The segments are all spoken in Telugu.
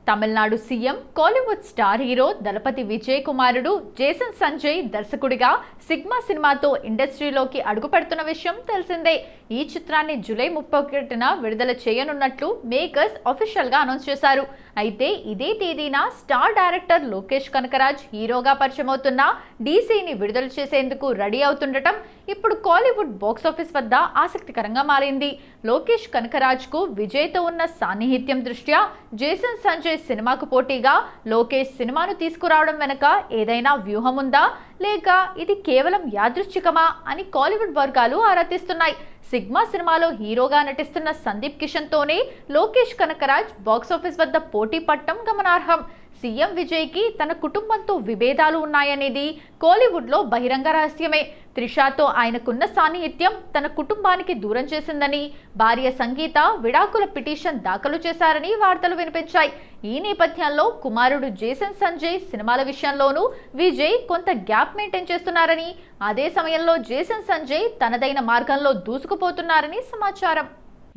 Tamil Nadu CM Kollywood star hero Thalapathy Vijay కుమారుడు జేసన్ సంజయ్ దర్శకుడిగా సిగ్మా సినిమాతో ఇండస్ట్రీలోకి అడుగుపెడుతున్న విషయం తెలిసిందే. ఈ చిత్రాన్ని జూలై 31న విడుదల చేయనున్నట్లు మేకర్స్ అఫీషియల్ గా అనౌన్స్ చేశారు. అయితే ఇదే తేదీన స్టార్ డైరెక్టర్ లోకేష్ కనకరాజ్ హీరోగా పరిచయమవుతున్న డీసీని విడుదల చేసేందుకు రెడీ అవుతుండటం ఇప్పుడు కోలీవుడ్ బాక్సాఫీస్ వద్ద ఆసక్తికరంగా మారింది. లోకేష్ కనకరాజ్ కు విజయ్ తో ఉన్న సాన్నిహిత్యం దృష్ట్యా జేసన్ సంజయ్ సినిమాకు పోటీగా లోకేష్ సినిమాను తీసుకురావడం వెనుక ఏదైనా వ్యూహం ఉందా, లేక ఇది కేవలం యాదృచ్ఛికమా అని కోలీవుడ్ వర్గాలు ఆరా తీస్తున్నాయి. సిగ్మా సినిమాలో హీరోగా నటిస్తున్న సందీప్ కిషన్ తోనే లోకేష్ కనకరాజ్ బాక్సాఫీస్ వద్ద పోటీ పట్టడం గమనార్హం. సీఎం విజయ్ కి తన కుటుంబంతో విభేదాలు ఉన్నాయనేది కోలీవుడ్ లో బహిరంగ రహస్యమే. త్రిషాతో ఆయనకున్న సాన్నిహిత్యం తన కుటుంబానికి దూరం చేసిందని భార్య సంగీత విడాకుల పిటిషన్ దాఖలు చేశారని వార్తలు వినిపించాయి. ఈ నేపథ్యంలో కుమారుడు జేసన్ సంజయ్ సినిమాల విషయంలోనూ విజయ్ కొంత గ్యాప్ మెయింటైన్ చేస్తున్నారని, అదే సమయంలో జేసన్ సంజయ్ తనదైన మార్గంలో దూసుకుపోతున్నారని సమాచారం.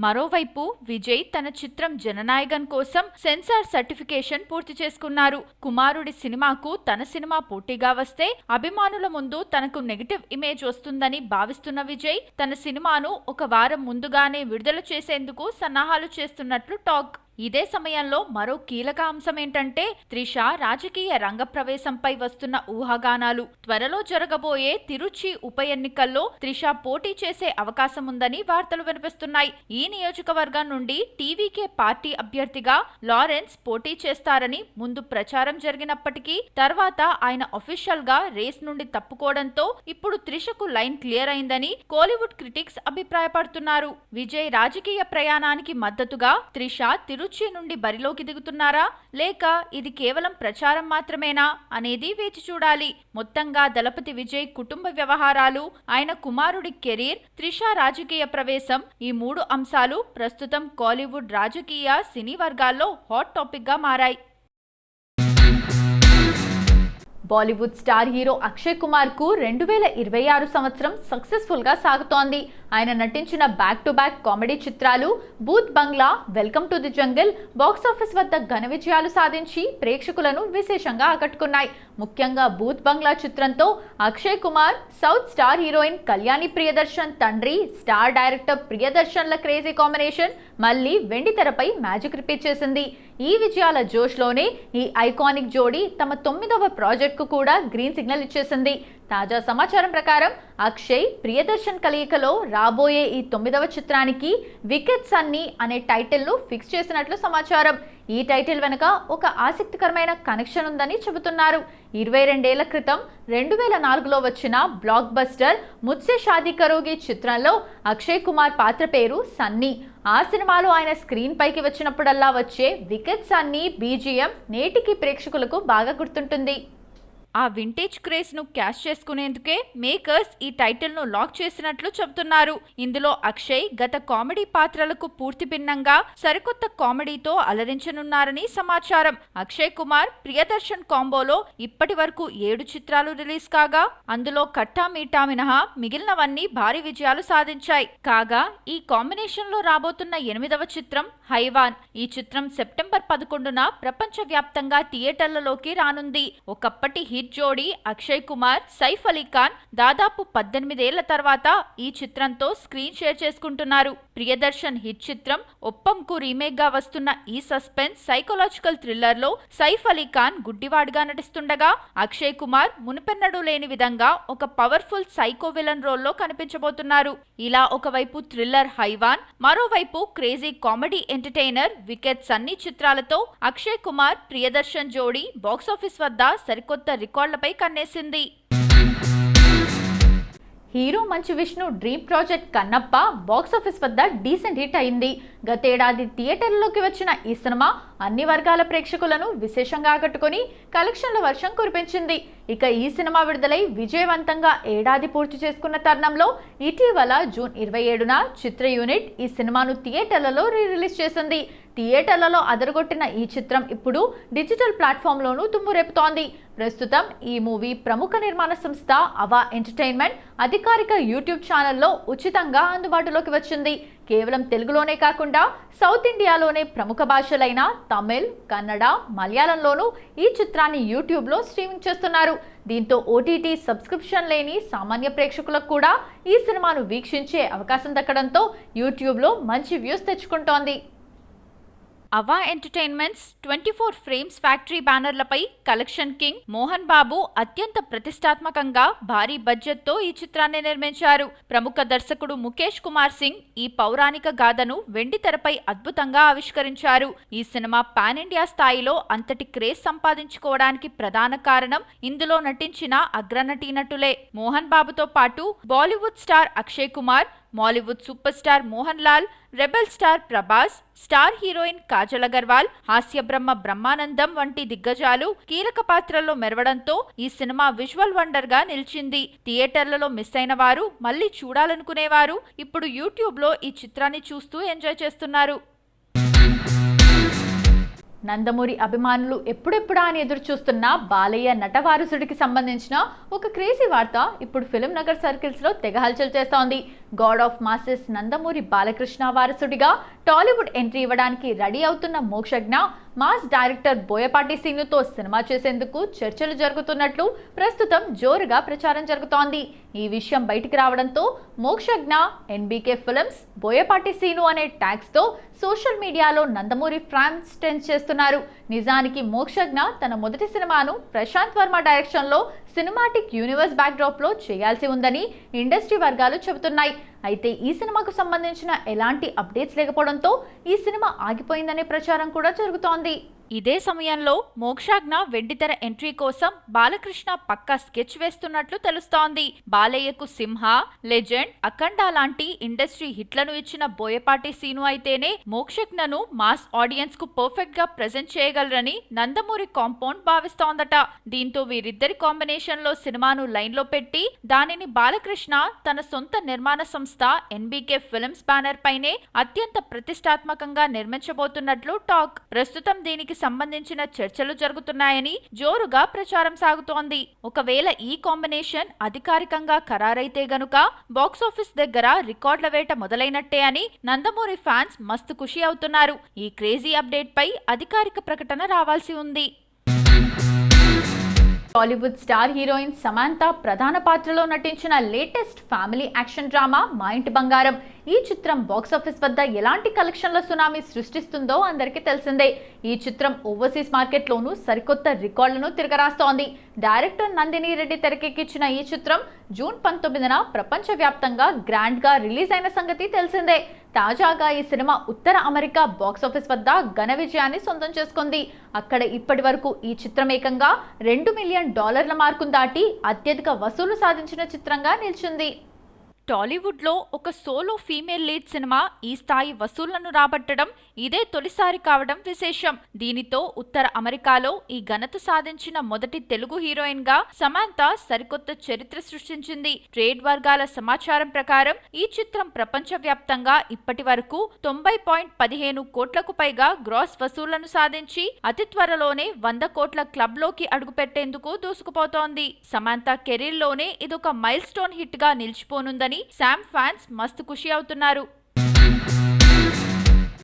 మరోవైపు విజయ్ తన చిత్రం జననాయగన్ కోసం సెన్సార్ సర్టిఫికేషన్ పూర్తి చేసుకున్నారు. కుమారుడి సినిమాకు తన సినిమా పోటీగా వస్తే అభిమానుల ముందు తనకు నెగటివ్ ఇమేజ్ వస్తుందని భావిస్తున్న విజయ్ తన సినిమాను ఒక వారం ముందుగానే విడుదల చేసేందుకు సన్నాహాలు చేస్తున్నట్లు టాక్. ఇదే సమయంలో మరో కీలక అంశం ఏంటంటే త్రిష రాజకీయ రంగప్రవేశంపై వస్తున్న ఊహాగానాలు. త్వరలో జరగబోయే తిరుచి ఉప ఎన్నికల్లో త్రిష పోటీ చేసే అవకాశం ఉందని వార్తలు వినిపిస్తున్నాయి. ఈ నియోజకవర్గం నుండి టీవీకే పార్టీ అభ్యర్థిగా లారెన్స్ పోటీ చేస్తారని ముందు ప్రచారం జరిగినప్పటికీ తర్వాత ఆయన అఫీషియల్ గా రేస్ నుండి తప్పుకోవడంతో ఇప్పుడు త్రిషకు లైన్ క్లియర్ అయిందని కోలీవుడ్ క్రిటిక్స్ అభిప్రాయపడుతున్నారు. విజయ్ రాజకీయ ప్రయాణానికి మద్దతుగా త్రిష తిరుచి నుండి బరిలోకి దిగుతున్నారా, లేక ఇది కేవలం ప్రచారం మాత్రమేనా అనేది వేచి చూడాలి. మొత్తంగా దళపతి విజయ్ కుటుంబ వ్యవహారాలు, ఆయన కుమారుడి కెరీర్, త్రిష రాజకీయ ప్రవేశం, ఈ మూడు అంశాలు ప్రస్తుతం కోలీవుడ్ రాజకీయ సినీ వర్గాల్లో హాట్ టాపిక్ గా మారాయి. బాలీవుడ్ స్టార్ హీరో అక్షయ్ కుమార్ కు 2026 సంవత్సరం సక్సెస్ఫుల్ గా సాగుతోంది. ఆయన నటించిన బ్యాక్ టు బ్యాక్ కామెడీ చిత్రాలు Bhooth Bangla, welcome to the jungle box office వద్ద ఘన విజయాలు సాధించి ప్రేక్షకులను విశేషంగా ఆకట్టుకున్నాయి. ముఖ్యంగా బూత్ బంగ్లా చిత్రంతో Akshay Kumar, south star heroine Kalyani Priyadarshan తండ్రి, స్టార్ డైరెక్టర్ ప్రియదర్శన్ల క్రేజీ కాంబినేషన్ మళ్ళీ వెండి తెరపై మ్యాజిక్ రిపీట్ చేసింది. ఈ విజయాల జోష్లోనే ఈ ఐకానిక్ జోడీ తమ 9వ ప్రాజెక్టుకు కూడా గ్రీన్ సిగ్నల్ ఇచ్చేసింది. తాజా సమాచారం ప్రకారం అక్షయ్ ప్రియదర్శన్ కలయికలో రాబోయే ఈ 9వ చిత్రానికి వికెట్ సన్నీ అనే టైటిల్ ను ఫిక్స్ చేసినట్లు సమాచారం. ఈ టైటిల్ వెనుక ఒక ఆసక్తికరమైన కనెక్షన్ ఉందని చెబుతున్నారు. 22 ఏళ్ల క్రితం 2004లో వచ్చిన బ్లాక్ బస్టర్ ముజ్సే షాదీ కరోగి చిత్రంలో అక్షయ్ కుమార్ పాత్ర పేరు సన్నీ. ఆ సినిమాలో ఆయన స్క్రీన్ పైకి వచ్చినప్పుడల్లా వచ్చే వికెట్ సన్నీ బీజిఎం నేటికి ప్రేక్షకులకు బాగా గుర్తుంటుంది. ఆ వింటేజ్ క్రేజ్ ను క్యాష్ చేసుకునేందుకే మేకర్స్ ఈ టైటిల్ ను లాక్ చేసినట్లు చెబుతున్నారు. ఇందులో అక్షయ్ గత కామెడీ పాత్రలకు పూర్తి భిన్నంగా సరికొత్త కామెడీతో అలరించనున్నారని సమాచారం. అక్షయ్ కుమార్ ప్రియదర్శన్ కాంబోలో ఇప్పటి వరకు 7 చిత్రాలు రిలీజ్ కాగా అందులో కట్టా మీటా మినహా మిగిలినవన్నీ భారీ విజయాలు సాధించాయి. కాగా ఈ కాంబినేషన్ లో రాబోతున్న 8వ చిత్రం హైవాన్. ఈ చిత్రం సెప్టెంబర్ 11న ప్రపంచ వ్యాప్తంగా థియేటర్లలోకి రానుంది. ఒకప్పటి హిట్ జోడీ అక్షయ్ కుమార్, సైఫ్ అలీ ఖాన్ దాదాపు 18 ఏళ్ల తర్వాత ఈ చిత్రంతో స్క్రీన్ షేర్ చేసుకుంటున్నారు. ప్రియదర్శన్ హిట్ చిత్రం ఒప్పంకు రీమేక్ గా వస్తున్న ఈ సస్పెన్స్ సైకలాజికల్ థ్రిల్లర్ లో సైఫ్ అలీ ఖాన్ గుడ్డివాడిగా నటిస్తుండగా అక్షయ్ కుమార్ మునుపెన్నడూ లేని విధంగా ఒక పవర్ఫుల్ సైకో విలన్ రోల్లో కనిపించబోతున్నారు. ఇలా ఒకవైపు థ్రిల్లర్ హైవాన్, మరోవైపు crazy comedy entertainer wicket Sunny చిత్రాలతో అక్షయ్ కుమార్ ప్రియదర్శన్ జోడీ బాక్సాఫీస్ వద్ద సరికొత్త రికార్డులపై కన్నేసింది. Hero Manchu Vishnu dream project Kannappa box office వద్ద డీసెంట్ హిట్ అయింది. గతేడాది థియేటర్లలోకి వచ్చిన ఈ సినిమా అన్ని వర్గాల ప్రేక్షకులను విశేషంగా ఆకట్టుకుని కలెక్షన్ల వర్షం కురిపించింది. ఇక ఈ సినిమా విడుదలై విజయవంతంగా ఏడాది పూర్తి చేసుకున్న తరుణంలో ఇటీవల జూన్ 27న చిత్ర యూనిట్ ఈ సినిమాను థియేటర్లలో రిలీజ్ చేసింది. థియేటర్లలో అదరగొట్టిన ఈ చిత్రం ఇప్పుడు డిజిటల్ ప్లాట్ఫామ్లోనూ దుమ్మురేపుతోంది. ప్రస్తుతం ఈ మూవీ ప్రముఖ నిర్మాణ సంస్థ అవా ఎంటర్టైన్మెంట్ అధికారిక యూట్యూబ్ ఛానల్లో ఉచితంగా అందుబాటులోకి వచ్చింది. కేవలం తెలుగులోనే కాకుండా సౌత్ ఇండియాలోనే ప్రముఖ భాషలైన తమిళ్, కన్నడ, మలయాళంలోనూ ఈ చిత్రాన్ని యూట్యూబ్లో స్ట్రీమింగ్ చేస్తున్నారు. దీంతో ఓటీటీ సబ్స్క్రిప్షన్ లేని సామాన్య ప్రేక్షకులకు కూడా ఈ సినిమాను వీక్షించే అవకాశం దక్కడంతో యూట్యూబ్లో మంచి వ్యూస్ తెచ్చుకుంటోంది. అవా ఎంటర్టైన్మెంట్స్ 24 ఫ్రేమ్స్ ఫ్యాక్టరీ బ్యానర్లపై కలెక్షన్ కింగ్ మోహన్ బాబు అత్యంత ప్రతిష్టాత్మకంగా భారీ బడ్జెట్తో ఈ చిత్రాన్ని నిర్మించారు. ప్రముఖ దర్శకుడు ముఖేష్ కుమార్ సింగ్ ఈ పౌరాణిక గాథను వెండితెరపై అద్భుతంగా ఆవిష్కరించారు. ఈ సినిమా పాన్ ఇండియా స్థాయిలో అంతటి క్రేజ్ సంపాదించుకోవడానికి ప్రధాన కారణం ఇందులో నటించిన అగ్రనటీనటులే. మోహన్ బాబుతో పాటు Bollywood star Akshay Kumar, Mollywood super star Mohan Lal, rebel star Prabhas, star heroine Kajal Agarwal, హాస్య బ్రహ్మ బ్రహ్మానందం వంటి దిగ్గజాలు కీలక పాత్రల్లో మెరవడంతో ఈ సినిమా విజువల్ వండర్ గా నిలిచింది. థియేటర్లలో మిస్ అయిన వారు, మళ్లీ చూడాలనుకునేవారు ఇప్పుడు యూట్యూబ్లో ఈ చిత్రాన్ని చూస్తూ ఎంజాయ్ చేస్తున్నారు. నందమూరి అభిమానులు ఎప్పుడెప్పుడా అని ఎదురు చూస్తున్న బాలయ్య నటవారసుడికి సంబంధించిన ఒక క్రేజీ వార్త ఇప్పుడు ఫిల్మ్ నగర్ సర్కిల్స్ లో తెగ హల్చల్ చేస్తోంది. God of masses Nandamuri Balakrishna వారసుడిగా టాలీవుడ్ ఎంట్రీ ఇవ్వడానికి రెడీ అవుతున్న మోక్షజ్ఞ మాస్ డైరెక్టర్ బోయపాటి సీనుతో సినిమా చేసేందుకు చర్చలు జరుగుతున్నట్లు ప్రస్తుతం జోరుగా ప్రచారం జరుగుతోంది. ఈ విషయం బయటికి రావడంతో మోక్షజ్ఞ, ఎన్బీకే ఫిల్మ్స్, బోయపాటి సీను అనే ట్యాగ్స్ తో సోషల్ మీడియాలో నందమూరి ఫ్యాన్స్ ట్రెండ్ చేస్తున్నారు. నిజానికి మోక్షజ్ఞ తన మొదటి సినిమాను ప్రశాంత్ వర్మ డైరెక్షన్ లో సినిమాటిక్ యూనివర్స్ బ్యాక్డ్రాప్ లో చేయాల్సి ఉందని ఇండస్ట్రీ వర్గాలు చెబుతున్నాయి. అయితే ఈ సినిమాకు సంబంధించిన ఎలాంటి అప్డేట్స్ లేకపోవడంతో ఈ సినిమా ఆగిపోయిందనే ప్రచారం కూడా జరుగుతోంది. ఇదే సమయంలో మోక్షజ్ఞ వెండితెర ఎంట్రీ కోసం బాలకృష్ణ పక్కా స్కెచ్ వేస్తున్నట్లు తెలుస్తోంది. బాలయ్యకు సింహ, లెజెండ్, అఖండ లాంటి ఇండస్ట్రీ హిట్లను ఇచ్చిన బోయపాటి సీను అయితేనే మోక్షజ్ఞను మాస్ ఆడియన్స్ కు పర్ఫెక్ట్ గా ప్రెజెంట్ చేయగలరని నందమూరి కాంపౌండ్ భావిస్తోందట. దీంతో వీరిద్దరి కాంబినేషన్ లో సినిమాను లైన్ లో పెట్టి దానిని బాలకృష్ణ తన సొంత నిర్మాణ సంస్థ ఎన్బీకే ఫిల్మ్స్ బ్యానర్ పైనే అత్యంత ప్రతిష్టాత్మకంగా నిర్మించబోతున్నట్లు టాక్. ప్రస్తుతం దీనికి సంబంధించిన చర్చలు జరుగుతున్నాయని జోరుగా ప్రచారం సాగుతోంది. ఒకవేళ ఈ కాంబినేషన్ అధికారికంగా ఖరారైతే గనుక బాక్సాఫీస్ దగ్గర రికార్డుల వేట మొదలైనట్టే అని నందమూరి ఫ్యాన్స్ మస్తు ఖుషి అవుతున్నారు. ఈ క్రేజీ అప్డేట్ పై అధికారిక ప్రకటన రావాల్సి ఉంది. టాలీవుడ్ స్టార్ హీరోయిన్ సమాంత ప్రధాన పాత్రలో నటించిన లేటెస్ట్ ఫ్యామిలీ యాక్షన్ డ్రామా మా ఇంటి బంగారం. ఈ చిత్రం బాక్సాఫీస్ వద్ద ఎలాంటి కలెక్షన్ల సునామీ సృష్టిస్తుందో అందరికీ తెలిసిందే. ఈ చిత్రం ఓవర్సీస్ మార్కెట్లోనూ సరికొత్త రికార్డులను తిరగరాస్తోంది. డైరెక్టర్ నందిని రెడ్డి తెరకెక్కించిన ఈ చిత్రం జూన్ 19న ప్రపంచవ్యాప్తంగా గ్రాండ్ గా రిలీజ్ అయిన సంగతి తెలిసిందే. తాజాగా ఈ సినిమా ఉత్తర అమెరికా బాక్సాఫీస్ వద్ద ఘన విజయాన్ని సొంతం చేసుకుంది. అక్కడ ఇప్పటి వరకు ఈ చిత్రం ఏకంగా $2 మిలియన్ మార్కును దాటి అత్యధిక వసూలు సాధించిన చిత్రంగా నిలిచింది. టాలీవుడ్లో ఒక సోలో ఫీమేల్ లీడ్ సినిమా ఈ స్థాయి వసూళ్లను రాబట్టడం ఇదే తొలిసారి కావడం విశేషం. దీనితో ఉత్తర అమెరికాలో ఈ ఘనత సాధించిన మొదటి తెలుగు హీరోయిన్ గా సమాంత సరికొత్త చరిత్ర సృష్టించింది. ట్రేడ్ వర్గాల సమాచారం ప్రకారం ఈ చిత్రం ప్రపంచవ్యాప్తంగా ఇప్పటి వరకు 90.15 కోట్లకు పైగా గ్రాస్ వసూళ్లను సాధించి అతి త్వరలోనే 100 కోట్ల క్లబ్ లోకి అడుగుపెట్టేందుకు దూసుకుపోతోంది. సమాంత కెరీర్ లోనే ఇదొక మైల్ స్టోన్ హిట్ గా నిలిచిపోనుందని శామ్ ఫ్యాన్స్ మస్తు ఖుషి అవుతున్నారు.